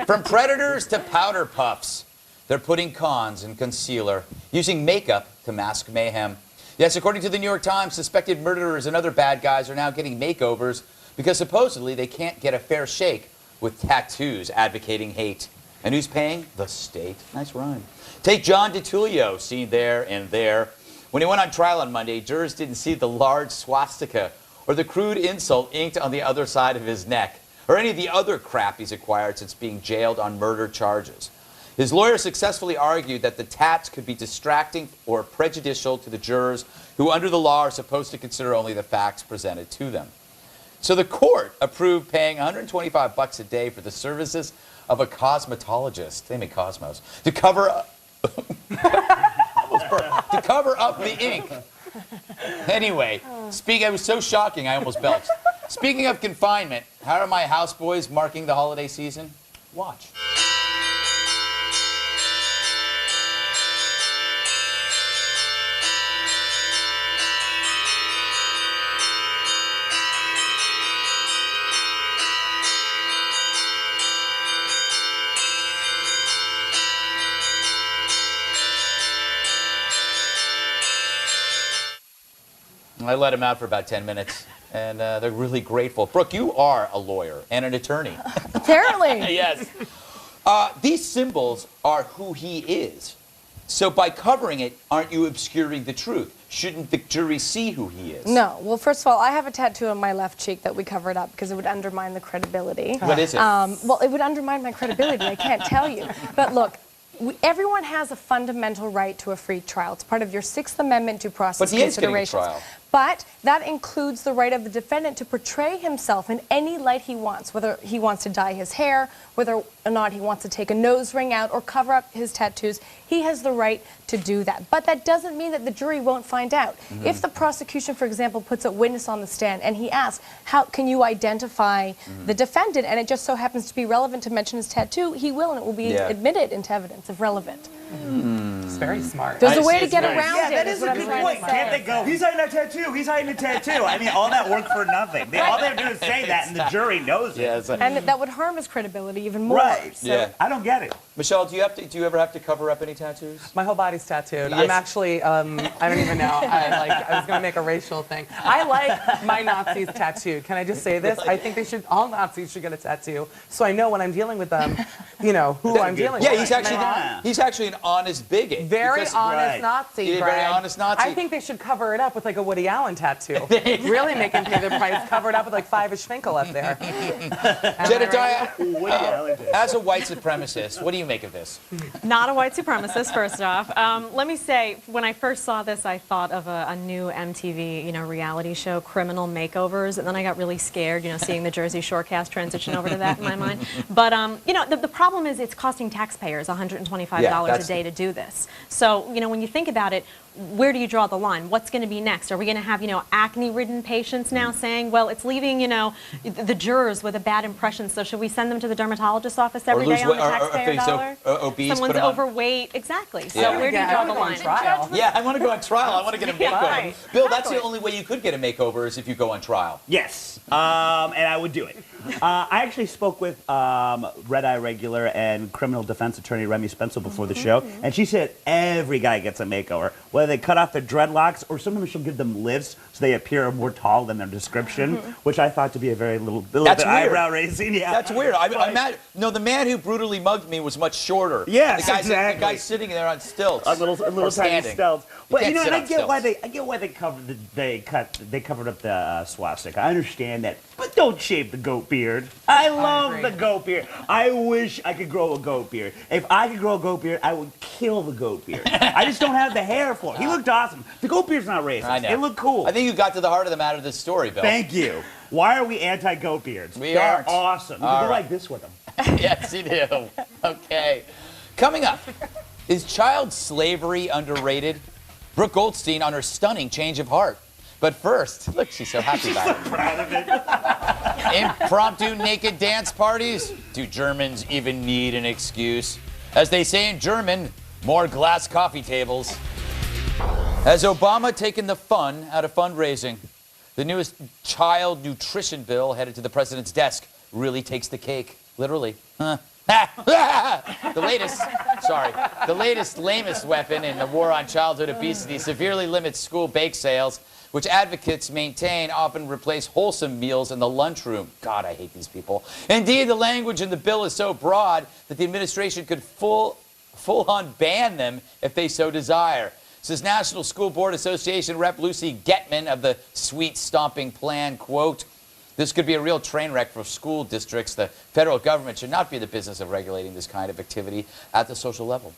From predators to powder puffs, they're putting cons in concealer, using makeup to mask mayhem. Yes, according to the New York Times, suspected murderers and other bad guys are now getting makeovers because supposedly they can't get a fair shake with tattoos advocating hate. And who's paying? The state. Nice rhyme. Take John DiTullio, seen there and there. When he went on trial on Monday, jurors didn't see the large swastika or the crude insult inked on the other side of his neck, or any of the other crap he's acquired since being jailed on murder charges. His lawyer successfully argued that the tats could be distracting or prejudicial to the jurors who, under the law, are supposed to consider only the facts presented to them. So the court approved paying $125 a day for the services of a cosmetologist, they make Cosmos, to cover up, to cover up the ink. Anyway, it was so shocking I almost belched. Speaking of confinement, how are my houseboys marking the holiday season? Watch. I let him out for about 10 minutes, and they're really grateful. Brooke, you are a lawyer and an attorney. Apparently. Yes. These symbols are who he is. So by covering it, aren't you obscuring the truth? Shouldn't the jury see who he is? No. Well, first of all, I have a tattoo on my left cheek that we covered up because it would undermine the credibility. What is it? Well, it would undermine my credibility. I can't tell you. But look, everyone has a fundamental right to a free trial. It's part of your Sixth Amendment due process considerations. But he is getting a trial. But that includes the right of the defendant to portray himself in any light he wants, whether he wants to dye his hair, whether or not he wants to take a nose ring out or cover up his tattoos. He has the right to do that. But that doesn't mean that the jury won't find out. If the prosecution, for example, puts a witness on the stand and he asks, how can you identify the defendant, and it just so happens to be relevant to mention his tattoo, he will, and it will be admitted into evidence if relevant. It's very smart. There's a way to get around it. That is a good point. Can't they go, he's hiding a tattoo, he's hiding a tattoo. I mean, all that work for nothing. All they have to do is say that, and the jury knows it. Yes. And that would harm his credibility even more. Right. So. Yeah. I don't get it. Michelle, do you ever have to cover up any tattoos? My whole body's tattooed. Yes. I'm actually, I don't even know. I was going to make a racial thing. I like my Nazis tattooed. Can I just say this? I think all Nazis should get a tattoo, so I know when I'm dealing with them, you know, who I'm dealing with. Yeah, he's actually an honest bigot. Very honest Nazi, He's a very honest Nazi. I think they should cover it up with like a Woody Allen tattoo. Really make him pay the price. Cover it up with like 5 Schfinkel up there. Jedediah, as a white supremacist, what do you make of this? Not a white supremacist, first off. Let me say, when I first saw this, I thought of a new MTV, reality show, Criminal Makeovers, and then I got really scared, seeing the Jersey Shore cast transition over to that in my mind. But, the problem is it's costing taxpayers $125 a day to do this. So, when you think about it, where do you draw the line? What's going to be next? Are we going to have, acne-ridden patients now saying, well, it's leaving, the jurors with a bad impression, so should we send them to the dermatologist's office every day on the taxpayer dollar? Obese, someone's overweight. Exactly. So where do you draw the line? Yeah, I want to go on trial. I want to get a makeover. Right. Bill, that's the only way you could get a makeover is if you go on trial. Yes, and I would do it. I actually spoke with Red Eye regular and criminal defense attorney Remy Spencer before the show, and she said every guy gets a makeover, whether they cut off their dreadlocks or sometimes she'll give them lifts so they appear more tall than their description, which I thought to be a very little bit eyebrow raising. Yeah, that's weird. The man who brutally mugged me was much shorter. Yes, the guy's sitting there on stilts, a little tiny stilts. But and I get why they covered up the swastika. I understand that, but don't shave the goat beard. I love the goat beard. I wish I could grow a goat beard. If I could grow a goat beard, I would kill the goat beard. I just don't have the hair for it. He looked awesome. The goat beard's not racist. I know. It looked cool. I think you got to the heart of the matter of this story, Bill. Thank you. Why are we anti-goat beards? They're awesome. You can go like this with them. Yes, you do. Okay. Coming up, is child slavery underrated? Brooke Goldstein on her stunning change of heart. But first, look, she's so happy about it. She's so proud of it. Impromptu naked dance parties? Do Germans even need an excuse? As they say in German, more glass coffee tables. Has Obama taken the fun out of fundraising? The newest child nutrition bill headed to the president's desk really takes the cake. literally. The latest lamest weapon in the war on childhood obesity severely limits school bake sales, which advocates maintain often replace wholesome meals in the lunchroom. God, I hate these people. Indeed, the language in the bill is so broad that the administration could full-on ban them if they so desire. Says National School Board Association Rep Lucy Getman of the Sweet Stomping Plan, quote, "This could be a real train wreck for school districts. The federal government should not be in the business of regulating this kind of activity at the social level."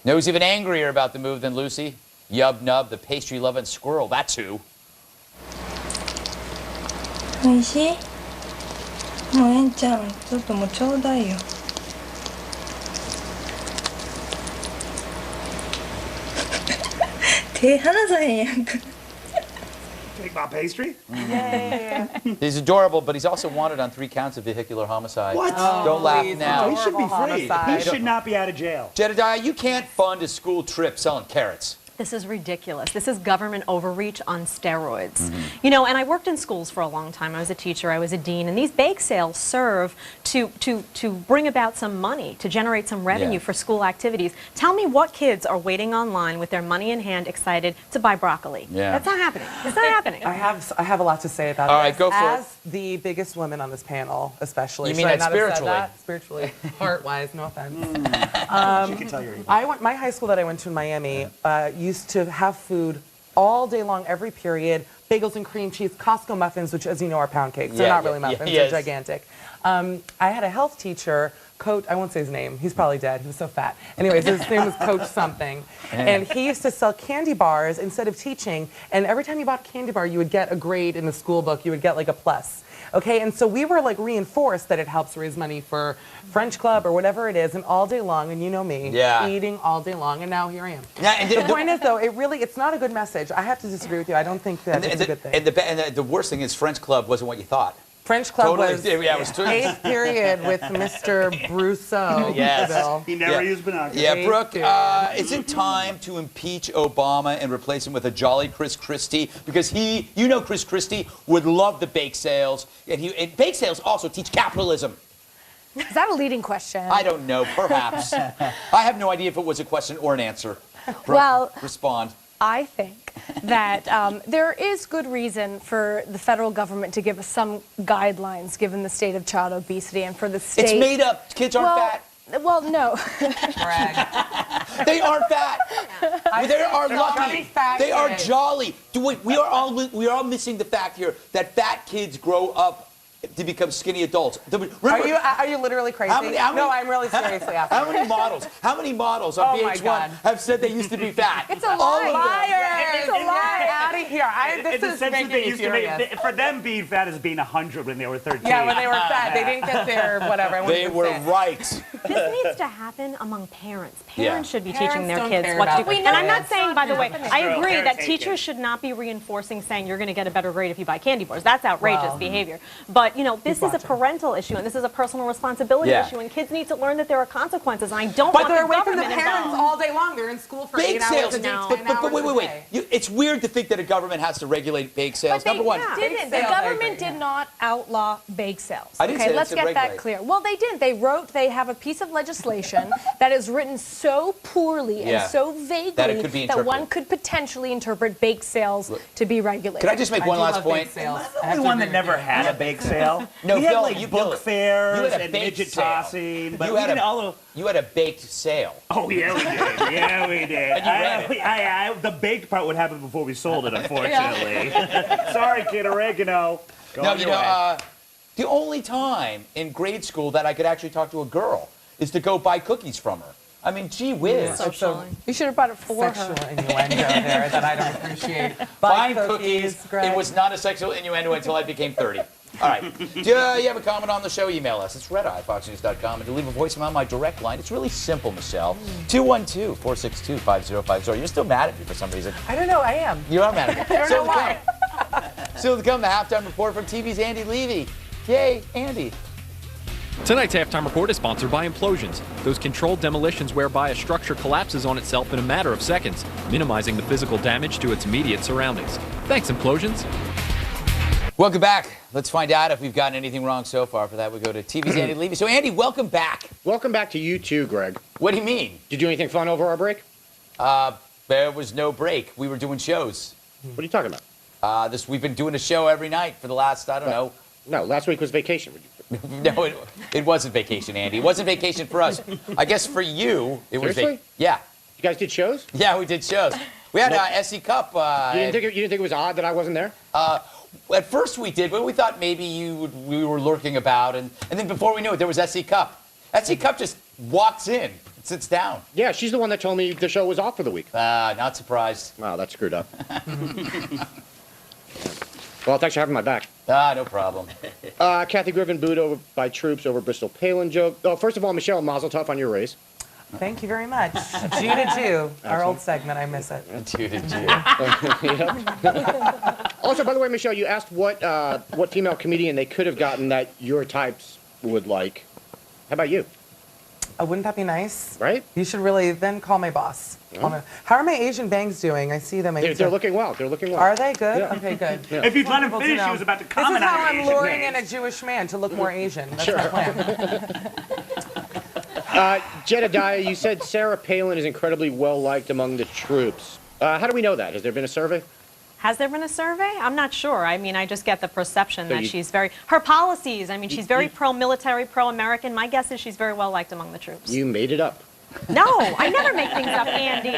No, who's even angrier about the move than Lucy? Yub Nub, the pastry-loving squirrel. That's who. おいしい？もうええんちゃうん？ちょっともうちょうだいよ。手離さへんやんか。 Take my pastry? He's adorable, but he's also wanted on 3 counts of vehicular homicide. What? Don't laugh please, now. He should be free. Homicide. He should not be out of jail. Jedediah, you can't fund a school trip selling carrots. This is ridiculous. This is government overreach on steroids. You know, and I worked in schools for a long time. I was a teacher, I was a dean, and these bake sales serve to bring about some money, to generate some revenue for school activities. Tell me what kids are waiting online with their money in hand, excited to buy broccoli. Yeah. That's not happening. It's not happening. I have a lot to say about All this. right, go for it. As the biggest woman on this panel, especially. You mean Should I that not have said spiritually? that? Spiritually, heart-wise, no offense. You can tell you're evil. My high school that I went to in Miami used to have food all day long, every period. Bagels and cream cheese, Costco muffins, which, as you know, are pound cakes. They're not really muffins. They're gigantic. I had a health teacher, Coach, I won't say his name. He's probably dead. He was so fat. Anyways, his name was Coach something. And he used to sell candy bars instead of teaching. And every time you bought a candy bar, you would get a grade in the school book. You would get like a plus. Okay, and so we were like reinforced that it helps raise money for French Club or whatever it is, and all day long, and you know me, eating all day long, and now here I am. Yeah, and the point is, though, it's not a good message. I have to disagree with you. I don't think that it's a good thing. And the worst thing is French Club wasn't what you thought. French Club was it was eighth period with Mr. Brousseau. Yes. He never used binoculars. Yeah, Brooke, is it time to impeach Obama and replace him with a jolly Chris Christie? Because you know Chris Christie would love the bake sales. And bake sales also teach capitalism. Is that a leading question? I don't know, perhaps. I have no idea if it was a question or an answer. Brooke, Well, respond. I think that there is good reason for the federal government to give us some guidelines given the state of child obesity and for the state. It's made up. Kids aren't fat. Well, no. Brag. They aren't fat. They are lucky. They are jolly. We are all missing the fact here that fat kids grow up to become skinny adults. Remember, Are you literally crazy? No, I'm really seriously asking. How many models on Oh my VH1 God. have said they used to be fat? It's a lie. Liars! It's a lie. Out of here. This is making me furious. For them, being fat is being 100 when they were 13. Yeah, when they were fat. They didn't get there, whatever. They were right. This needs to happen among parents. Parents should be Parents teaching their don't kids care what to about do. their And I'm not kids. saying, by the way, I agree that Parents hate teachers kids. should not be reinforcing saying you're going to get a better grade if you buy candy bars. That's outrageous behavior. But, you know, this is a watching. parental issue, and this is a personal responsibility issue, and kids need to learn that there are consequences, and I don't But want they're the away from the government parents involved. all day long. They're in school for Bake 8 hours sales. a day, 10 But hours wait. a day. It's weird to think that a government has to regulate bake sales. But Number one. didn't. The Bake sales, I government agree, did not outlaw bake sales. I didn't say Okay, that, let's I said get that regulate. clear. Well, they didn't. They have a piece of legislation that is written so poorly Yeah. and so vaguely That it could be that one interpreted. could potentially interpret bake sales to be regulated. Can I just make one do last love point? bake sales. The only one that never had a bake sale. No, we had Bill, like you- book Bill, fairs you had a and baked midget sale. tossing, but You we had didn't a- all of. You had a baked sale. Oh yeah, we did. Yeah, we did. And you ran it. The baked part would happen before we sold it, unfortunately. Sorry, Kid Oregano. Go No, on you your way. know, the only time in grade school that I could actually talk to a girl is to go buy cookies from her. I mean, gee whiz. Socially. You should have brought it for her. Sexual innuendo there that I don't appreciate. Buying Buy cookies. Greg. It was not a sexual innuendo until I became 30. All right. Do you have a comment on the show? Email us. It's redeye@foxnews.com. And to leave a voicemail on my direct line, it's really simple, Michelle. 212-462-5050. You're still mad at me for some reason. I don't know. I am. You are mad at me. I don't know why. Still to come, the halftime report from TV's Andy Levy. Yay, Andy. Tonight's halftime report is sponsored by implosions, those controlled demolitions whereby a structure collapses on itself in a matter of seconds, minimizing the physical damage to its immediate surroundings. Thanks, implosions. Welcome back. Let's find out if we've gotten anything wrong so far. For that, we go to TV's Andy Levy. So, Andy, welcome back. Welcome back to you too, Greg. What do you mean? Did you do anything fun over our break? There was no break. We were doing shows. What are you talking about? We've been doing a show every night for the last, I don't know. No, last week was vacation. No, it wasn't vacation, Andy. It wasn't vacation for us. I guess for you, it was Seriously? Yeah. You guys did shows? Yeah, we did shows. We had SC Cup. You didn't think it was odd that I wasn't there? At first we did, but we thought maybe we were lurking about, and then before we knew it, there was SC Cup. SC Cup just walks in, sits down. Yeah, she's the one that told me the show was off for the week. Not surprised. Wow, that's screwed up. Well, thanks for having my back. No problem. Kathy Griffin booed over by troops over Bristol Palin joke. Oh, first of all, Michelle, mazel tov on your raise. Thank you very much. Jew to Jew, our old segment. I miss it. Jew to Jew. Also, by the way, Michelle, you asked what female comedian they could have gotten that your types would like. How about you? Wouldn't that be nice? Right? You should really then call my boss. How are my Asian bangs doing? I see them. They're looking well. They're looking well. Are they good? Yeah. Okay, good. Yeah. If you'd let him Wonderful to finish, know. he was about to This comment is how on I'm Asian luring in names. a Jewish man to look more Asian. That's my plan. Jedediah, you said Sarah Palin is incredibly well liked among the troops. How do we know that? Has there been a survey? Has there been a survey? I'm not sure. I mean, I just get the perception So that you- she's her policies, I mean, she's very pro-military, pro-American. My guess is she's very well liked among the troops. You made it up. No, I never make things up, Andy.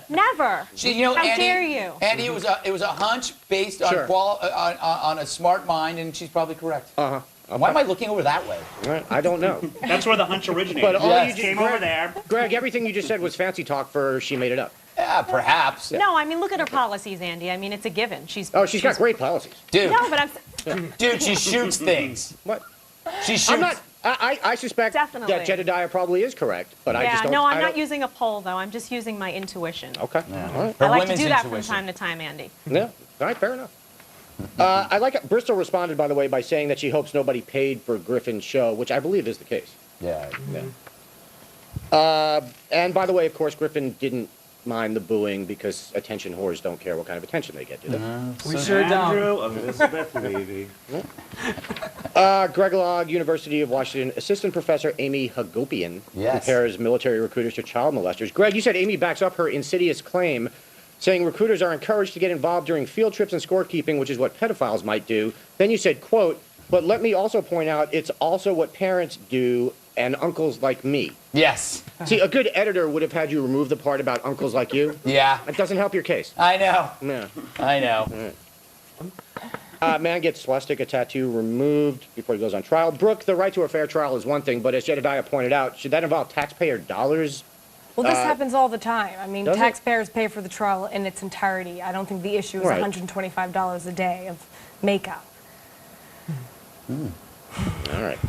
Never. How Andy, dare you? Andy, it was a hunch based on Sure. on a smart mind, and she's probably correct. Uh-huh. Why am I looking over that way? Right, I don't know. That's where the hunch originated. But all Yes. you just Came over there. Greg, everything you just said was fancy talk for she made it up. Yeah, perhaps. No, I mean, look at her policies, Andy. I mean, it's a given. She's Got great policies. Dude, No, but I'm. dude, she shoots things. What? She shoots. I'm not. I suspect Definitely. that Jedediah probably is correct, but I just Yeah, don't. no, I'm I not don't- using a poll though. I'm just using my intuition. Okay. All right. Her I like to women's do that intuition. from time to time, Andy. Yeah. All right. Fair enough. I like it. Bristol responded, by the way, by saying that she hopes nobody paid for Griffin's show, which I believe is the case. Yeah. And by the way, of course, Griffin didn't mind the booing because attention whores don't care what kind of attention they get, do they? We sure don't. Andrew Elizabeth Levy. Greg Log, University of Washington, Assistant Professor Amy Hagopian Yes. compares military recruiters to child molesters. Greg, you said Amy backs up her insidious claim, saying recruiters are encouraged to get involved during field trips and scorekeeping, which is what pedophiles might do. Then you said, quote, but let me also point out it's also what parents do and uncles like me. Yes. See, a good editor would have had you remove the part about uncles like you. Yeah. That doesn't help your case. I know. Yeah. I know. Man gets swastika tattoo removed before he goes on trial. Brooke, the right to a fair trial is one thing, but as Jedediah pointed out, should that involve taxpayer dollars? Well, this happens all the time. I mean, does it? taxpayers pay for the trial in its entirety. I don't think the issue is Right. $125 a day of makeup. All right.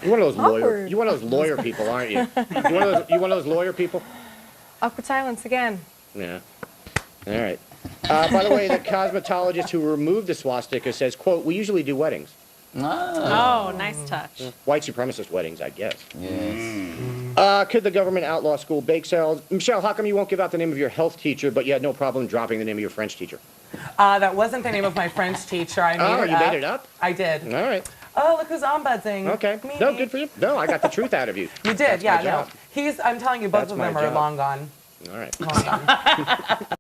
You're one of those Awkward. you're one of those lawyer people, aren't you? You one of those lawyer people? Awkward silence again. Yeah. All right. By the way, the cosmetologist who removed the swastika says, quote, we usually do weddings. Oh, nice touch. White supremacist weddings, I guess. Yes. Could the government outlaw school bake sales? Michelle, how come you won't give out the name of your health teacher, but you had no problem dropping the name of your French teacher? That wasn't the name of my French teacher. I made it you up. made it up? I did. All right. Oh, look who's ombudsing. Okay. Me. No, good for you. No, I got the truth out of you. You did, That's yeah, my no. job. I'm telling you, both That's of my them are job. long gone. All right. Long gone.